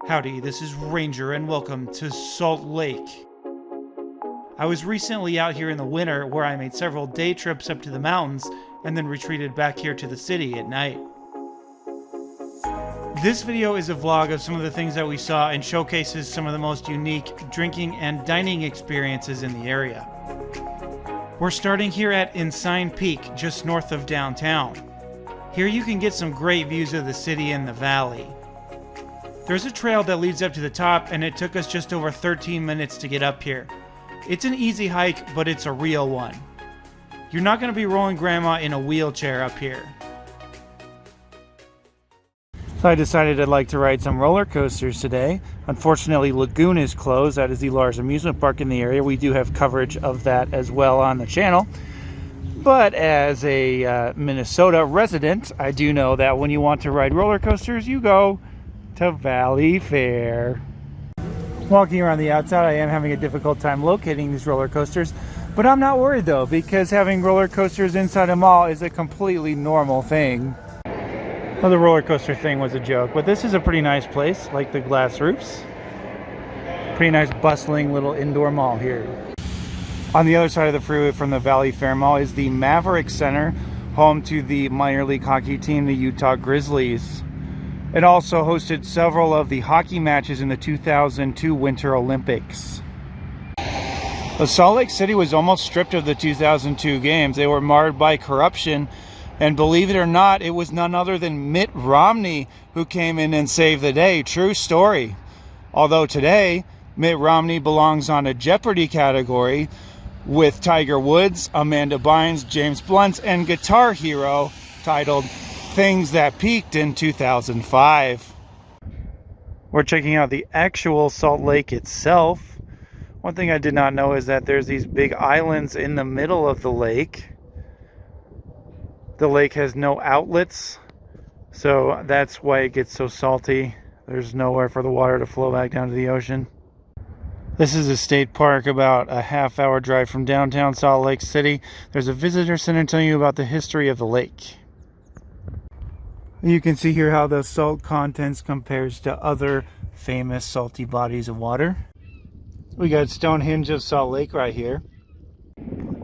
Howdy, this is Ranger and welcome to Salt Lake. I was recently out here in the winter where I made several day trips up to the mountains and then retreated back here to the city at night. This video is a vlog of some of the things that we saw and showcases some of the most unique drinking and dining experiences in the area. We're starting here at Ensign Peak, just north of downtown. Here you can get some great views of the city and the valley. There's a trail that leads up to the top, and it took us just over 13 minutes to get up here. It's an easy hike, but it's a real one. You're not going to be rolling grandma in a wheelchair up here. So I decided I'd like to ride some roller coasters today. Unfortunately, Lagoon is closed. That is the large amusement park in the area. We do have coverage of that as well on the channel. But as a Minnesota resident, I do know that when you want to ride roller coasters, you go to Valleyfair. Walking around the outside, I am having a difficult time locating these roller coasters, but I'm not worried though, because having roller coasters inside a mall is a completely normal thing. Well, the roller coaster thing was a joke, but this is a pretty nice place, like the glass roofs. Pretty nice bustling little indoor mall here. On the other side of the freeway from the Valleyfair Mall is the Maverick Center, home to the minor league hockey team, the Utah Grizzlies. It also hosted several of the hockey matches in the 2002 Winter Olympics. The Salt Lake City was almost stripped of the 2002 games. They were marred by corruption, and believe it or not, it was none other than Mitt Romney who came in and saved the day. True story. Although today, Mitt Romney belongs on a Jeopardy category with Tiger Woods, Amanda Bynes, James Blunt, and Guitar Hero, titled Things That Peaked in 2005. We're checking out the actual Salt Lake itself. One thing I did not know is that there's these big islands in the middle of the lake. The lake has no outlets, so that's why it gets so salty. There's nowhere for the water to flow back down to the ocean. This is a state park about a half-hour drive from downtown Salt Lake City. There's a visitor center telling you about the history of the lake. You can see here how the salt contents compares to other famous salty bodies of water. We got Stonehenge of Salt Lake right here.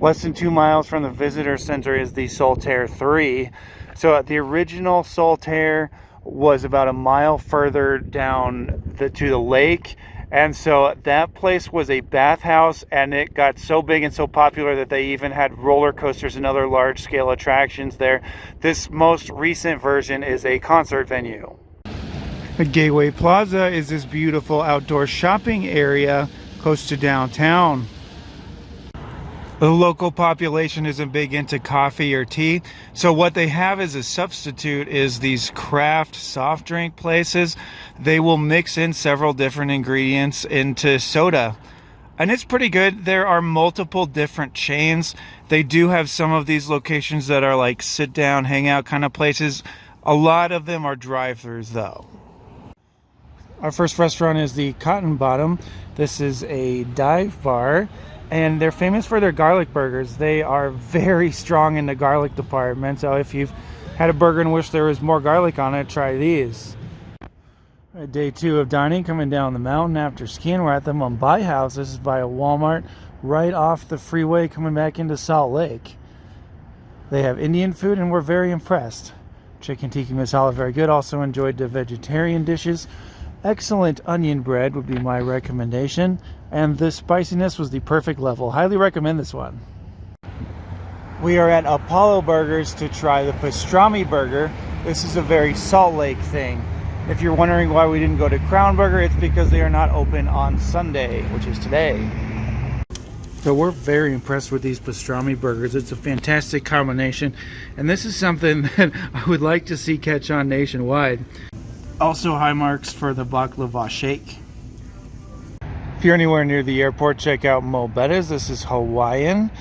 Less than 2 miles from the visitor center is the Soltaire 3. So the original Soltaire was about a mile further down to the lake. And so that place was a bathhouse, and it got so big and so popular that they even had roller coasters and other large-scale attractions there. This most recent version is a concert venue. The Gateway Plaza is this beautiful outdoor shopping area close to downtown. The local population isn't big into coffee or tea, so what they have as a substitute is these craft soft drink places. They will mix in several different ingredients into soda, and it's pretty good. There are multiple different chains. They do have some of these locations that are like sit down, hang out kind of places. A lot of them are drive-thrus though. Our first restaurant is the Cotton Bottom. This is a dive bar, and they're famous for their garlic burgers. They are very strong in the garlic department. So if you've had a burger and wish there was more garlic on it, try these. Day 2 of dining, coming down the mountain after skiing. We're at the Mumbai House. This is by a Walmart right off the freeway coming back into Salt Lake. They have Indian food, and we're very impressed. Chicken tikka masala, very good. Also enjoyed the vegetarian dishes. Excellent onion bread would be my recommendation, and the spiciness was the perfect level. Highly recommend this one. We are at Apollo Burgers to try the pastrami burger. This is a very Salt Lake thing. If you're wondering why we didn't go to Crown Burger, it's because they are not open on Sunday, which is today. So we're very impressed with these pastrami burgers. It's a fantastic combination, and this is something that I would like to see catch on nationwide. Also high marks for the baklava shake. If you're anywhere near the airport, check out Mo Betta's. This is Hawaiian,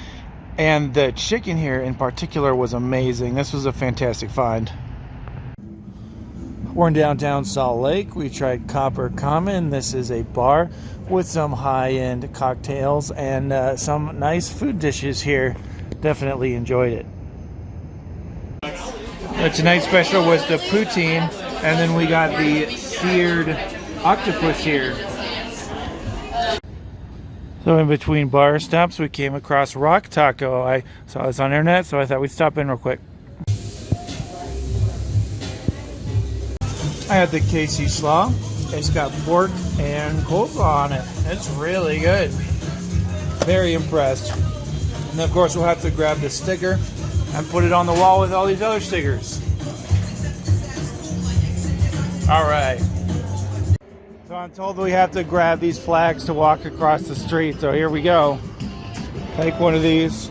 and the chicken here in particular was amazing. This was a fantastic find. We're in downtown Salt Lake. We tried Copper Common. This is a bar with some high-end cocktails and some nice food dishes here. Definitely enjoyed it. Tonight's special was the poutine, and then we got the seared octopus here. So in between bar stops, we came across Rock Taco. I saw this on the internet, so I thought we'd stop in real quick. I had the KC slaw. It's got pork and coleslaw on it. It's really good. Very impressed. And of course, we'll have to grab the sticker and put it on the wall with all these other stickers. All right. So I'm told we have to grab these flags to walk across the street. So here we go. Take one of these.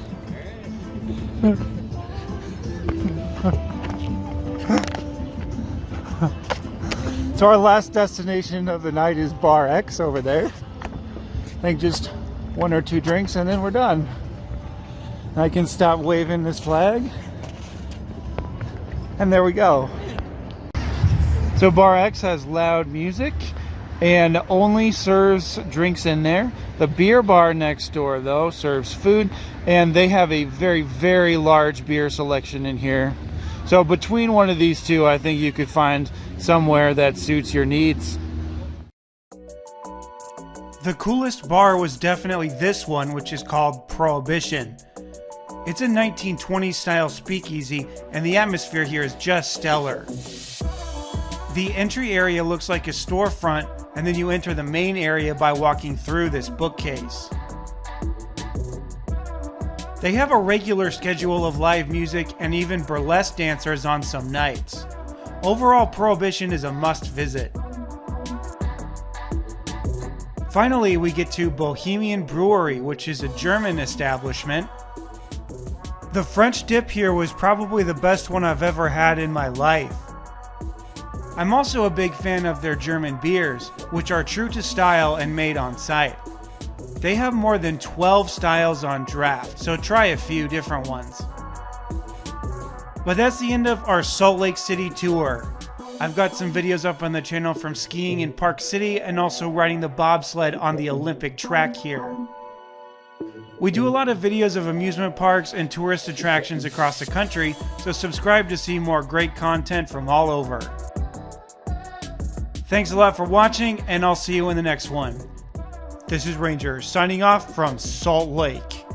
So our last destination of the night is Bar X over there. I think just 1 or 2 drinks and then we're done. I can stop waving this flag. And there we go. So Bar X has loud music and only serves drinks in there. The beer bar next door, though, serves food, and they have a very, very large beer selection in here. So between one of these two, I think you could find somewhere that suits your needs. The coolest bar was definitely this one, which is called Prohibition. It's a 1920s style speakeasy, and the atmosphere here is just stellar. The entry area looks like a storefront, and then you enter the main area by walking through this bookcase. They have a regular schedule of live music and even burlesque dancers on some nights. Overall, Prohibition is a must visit. Finally, we get to Bohemian Brewery, which is a German establishment. The French dip here was probably the best one I've ever had in my life. I'm also a big fan of their German beers, which are true to style and made on site. They have more than 12 styles on draft, so try a few different ones. But that's the end of our Salt Lake City tour. I've got some videos up on the channel from skiing in Park City and also riding the bobsled on the Olympic track here. We do a lot of videos of amusement parks and tourist attractions across the country, so subscribe to see more great content from all over. Thanks a lot for watching, and I'll see you in the next one. This is Ranger signing off from Salt Lake.